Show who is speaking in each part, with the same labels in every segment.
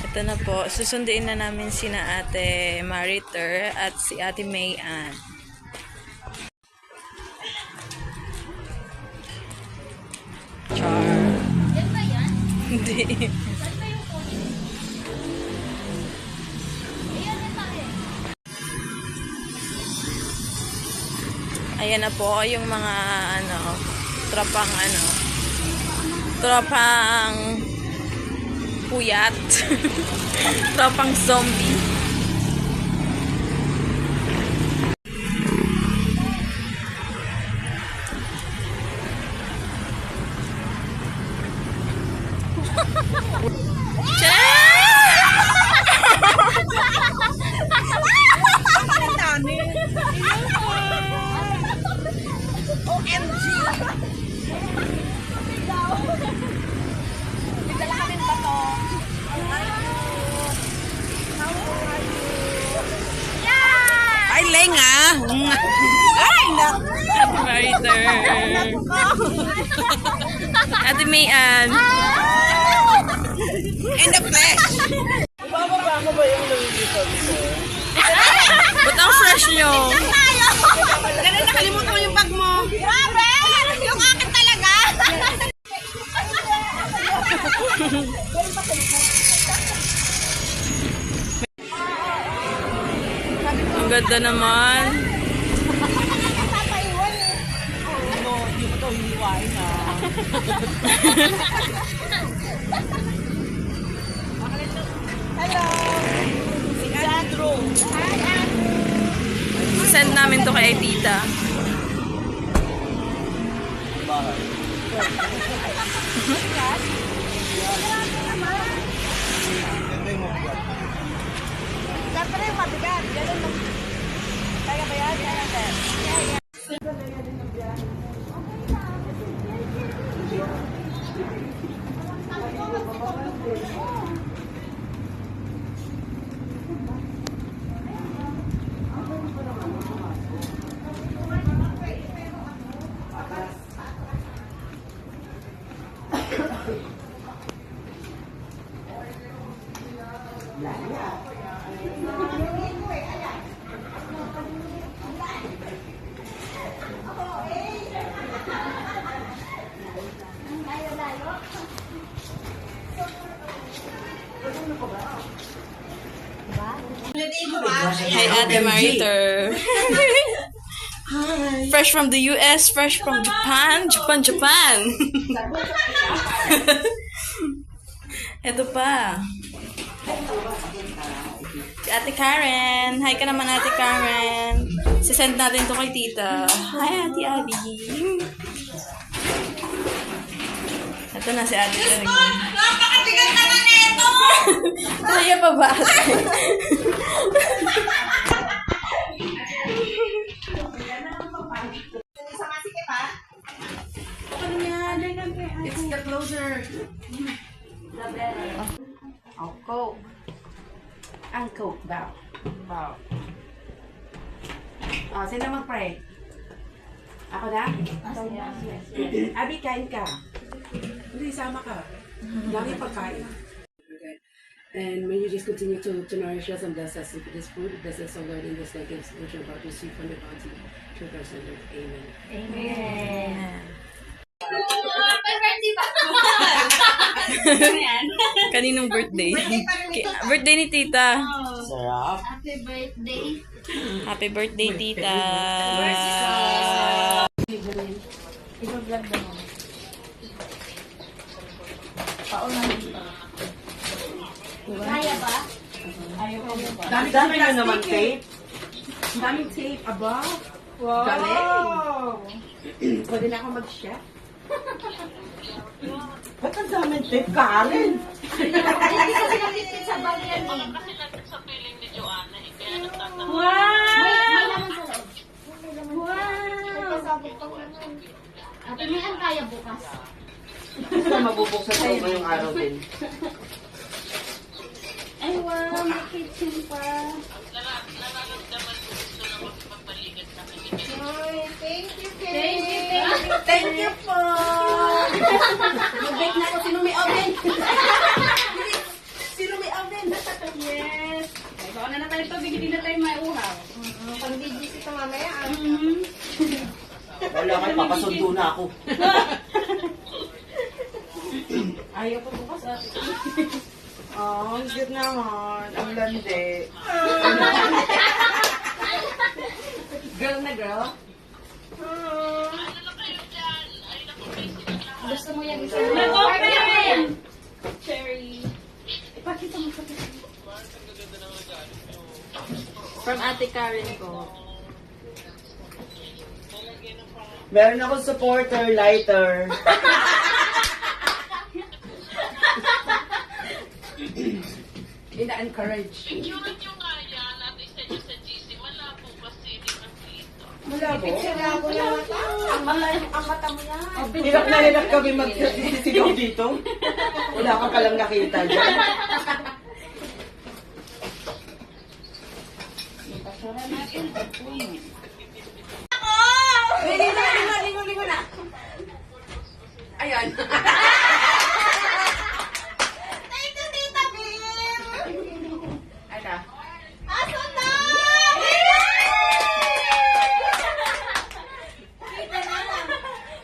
Speaker 1: Ito na po. Susunduin na namin sina Ate Mariter at si Ate Mayan. Char.
Speaker 2: Yan ba yan?
Speaker 1: Hindi.
Speaker 2: Saan ba yung phone? Ayan na tayo.
Speaker 1: Ayan na po yung mga tropang puyat. Tropang zombie.
Speaker 2: OMG! Nagdala ka rin ba to? Yeah!
Speaker 1: Ay, Leng ah! Ay, Ate Mariter. Ate Mayan. In the flesh.
Speaker 3: Bababa ko ba yung nalilitan ko?
Speaker 1: Ba't ang fresh nyo?
Speaker 3: Ganun, nakalimutan mo yung bag mo.
Speaker 2: Grabe! Yung akin talaga!
Speaker 1: Ang ganda naman.
Speaker 3: No, hindi mo ito hiniwain ha.
Speaker 2: Hello!
Speaker 3: Si Andrew.
Speaker 1: Send namin to kay tita.
Speaker 2: Siyempre yung mabigat. Ganun lang. Kaya ba yan? Kaya ba yan?
Speaker 1: Hi, Ate Mariter. Fresh from the US, fresh from Japan. Japan. Ito pa. Si Ate Karen. Hi ka naman, Ate Karen. Sisend natin to kay tita. Hi, Ate Abby. Ito na si Ate Karen.
Speaker 2: Napakatigal naman ito!
Speaker 1: Kaya pa ba?
Speaker 3: It's the closer.
Speaker 4: Oh, Coke. Ang Coke daw. Wow. Oh, sino mag-pray? Ako na? Abi, kain ka. Hindi, sama ka. Dami pagkain. And may you just continue to nourish us and bless us with this food. Bless us, O Lord, in this like which you're about to receive from the bounty. Through Christ our Lord. Amen.
Speaker 2: Amen.
Speaker 1: Kaninong birthday? Birthday ni tita.
Speaker 3: Sarap.
Speaker 2: Happy birthday.
Speaker 1: Happy birthday, tita.
Speaker 2: I-vlog mo. Paulan dito. Kaya ba?
Speaker 3: Dami na naman tape.
Speaker 4: Daming tape. Aba. Wow. Galing. Pwede na ako mag-chef.
Speaker 3: Ba't ang daming tape, Karen?
Speaker 2: Hindi kasi nalitin sa bagyan mo.
Speaker 4: Wow!
Speaker 2: May laman sa loob. Wow! Ate, may ang kaya bukas.
Speaker 3: Basta mabubuksan sa iba yung araw din.
Speaker 2: Ay, wow! May kitchen pa. Ay, thank you, Kate. Thank you po.
Speaker 4: Mag-bake na ako. Sino may oven? Sino may oven?
Speaker 2: Yes. Baka na tayo ito, bigyan na tayo may uhaw.
Speaker 5: Pang-digis ito mamaya.
Speaker 3: Wala kayo, papasundo na ako.
Speaker 2: Ayaw ko bukas ate.
Speaker 5: Oh, ang cute naman. Ang landi.
Speaker 4: Girl na girl?
Speaker 2: Gusto mo yan isa? Nag-open! Cherry. Ipakita mo sa
Speaker 1: From Ate Karen ko.
Speaker 3: Meron akong supporter, lighter.
Speaker 4: Ina-encourage.
Speaker 3: Malabo?
Speaker 5: Malabo na mata. Ang mata mo yan.
Speaker 3: Hirap na hirap kami magsisigaw dito. Wala ka palang nakita dyan.
Speaker 4: Lingo na. Ayan.
Speaker 5: Thank you, Tita Bim.
Speaker 4: Ano?
Speaker 5: Asan na?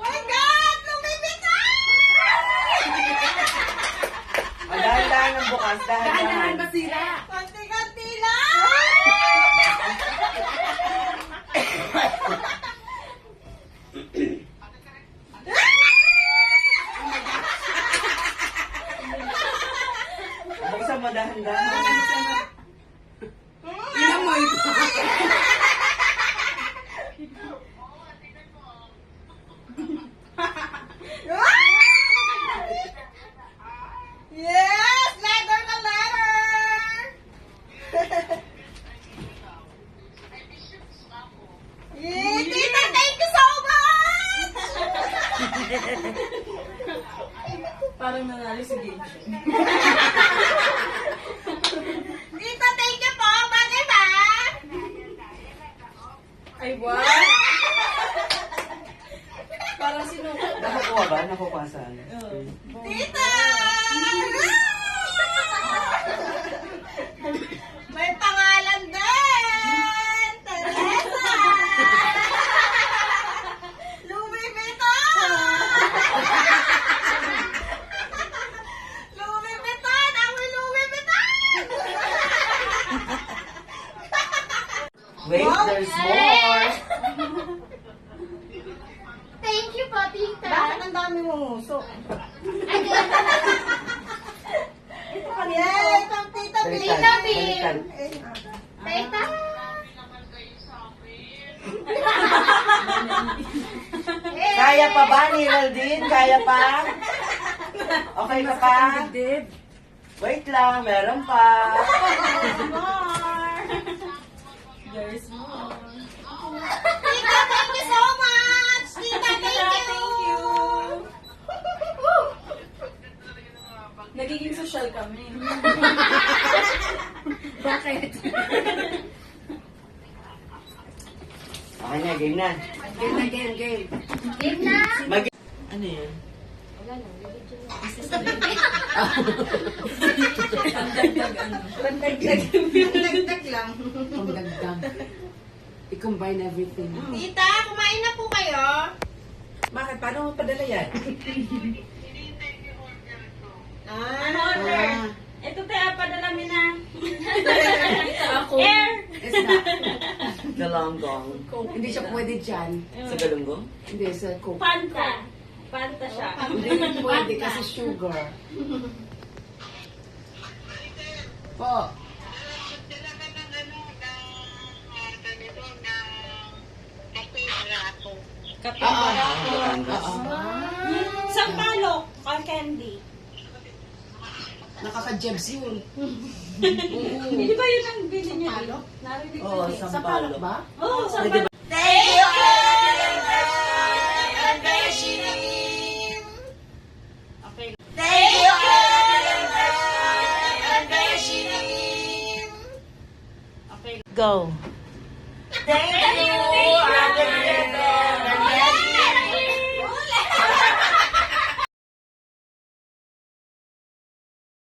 Speaker 5: My God! Lumipit na!
Speaker 3: Dahan-dahan ang bukas,
Speaker 4: Dahan-dahan
Speaker 3: dahan-dahan.
Speaker 4: basira.
Speaker 5: Konti-konti lang!
Speaker 3: Buksan mo dahan-dahan.
Speaker 4: Inamoy ko.
Speaker 5: Yes! Letter na letter! Yay! Tita, thank you so much!
Speaker 1: Parang nanalo si Game.
Speaker 5: Tita, thank you po! Bakit ba?
Speaker 1: Ay, wow! Parang sinuko.
Speaker 3: Nakukuha ba? Nakukuha saan?
Speaker 5: Tita! May pangalan din! Teresa! Louis Vuitton! Louis Vuitton! Ako yung Louis Vuitton!
Speaker 3: Wait, there's more.
Speaker 5: Thank you po, tita. Bakit ang dami mong uso? Ito kanina. Yay! Pang tita Bim!
Speaker 3: Balikan, balikan.
Speaker 5: Tita!
Speaker 3: Kaya pa ba ni Geraldine? Kaya pa? Okay ka pa?
Speaker 4: Dib.
Speaker 3: Wait lang, meron pa.
Speaker 1: There's more.
Speaker 5: Tita, thank you so much! Tita, thank you!
Speaker 1: Nagiging social kami.
Speaker 4: Bakit?
Speaker 3: Okay na, game na.
Speaker 4: Game na game, game.
Speaker 5: Game na!
Speaker 3: Mag... Ano yan?
Speaker 1: Ang dagdag ano.
Speaker 5: Nagdag lang.
Speaker 4: Ang dagdag. I-combine everything.
Speaker 5: Tita, kumain na po kayo?
Speaker 4: Bakit? Paano mo padala yan?
Speaker 5: Ah,
Speaker 2: Ito tayo, padala mo na.
Speaker 1: Ako.
Speaker 4: It's not.
Speaker 3: The long gong.
Speaker 4: Hindi siya pwede dyan.
Speaker 3: Sa galunggong?
Speaker 4: Hindi, sa Coke.
Speaker 2: Fanta. Fanta siya.
Speaker 4: Hindi pwede kasi sugar. Po.
Speaker 1: Kape.
Speaker 3: Batangas.
Speaker 2: Sampalok. Or candy.
Speaker 4: Nakaka-jebs yun.
Speaker 2: Di ba yun ang bili niya? Narinig ko
Speaker 3: Oo,
Speaker 2: yun.
Speaker 4: Sa
Speaker 3: sampalo.
Speaker 4: palok ba?
Speaker 2: Oo,
Speaker 3: Pwede
Speaker 2: sampalok.
Speaker 3: ba?
Speaker 5: thank you! And Beijing!
Speaker 2: Okay.
Speaker 5: Thank you! And Beijing!
Speaker 2: Okay.
Speaker 1: Go.
Speaker 5: Thank you!